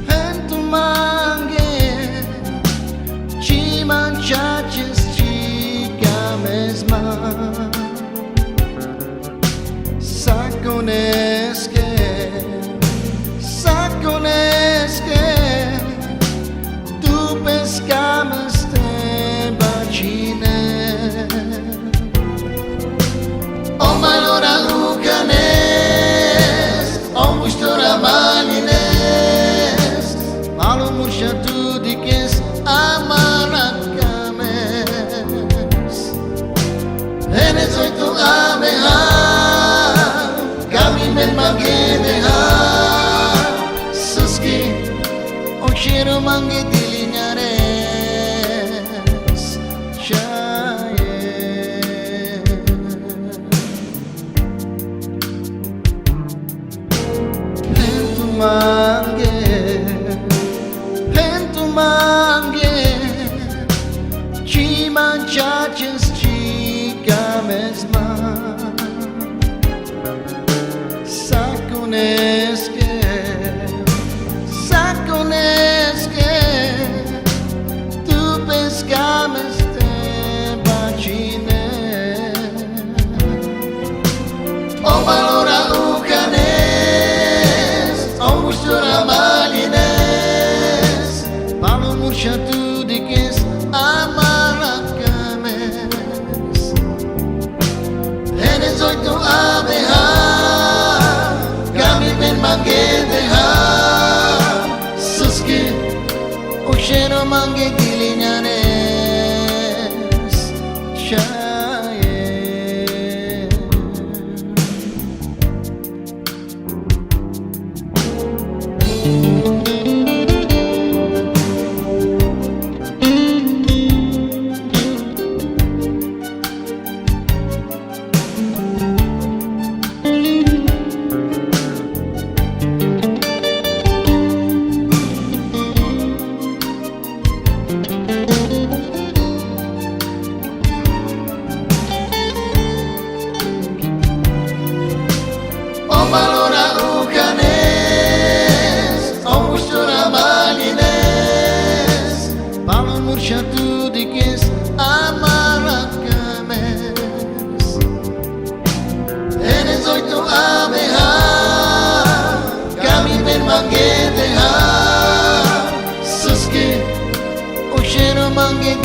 Hentumange Ciman chaches chica mesma Saconesque Tu pescamas te bacine O malora lucanes O mustora malines Malo murcia tu dikes amarakames Enes oito ameha Kami men magedeha Suski O cheiro mangue dilinhares Chaye Hentumange Ciman chaches chica mesma Saconesque Tu pescames te bacine O valora lucanes O mustura malines Palo murcia tu dikes amarakames Enes oito ameha Kami ben mangedeha Suski O cheiro mangue dilinhares Chaye Valora lucanes O mustura malines Palo murcia tu dikes amarakames Enes oito ameha Kami ben mangedeha Suski O cheiro mangue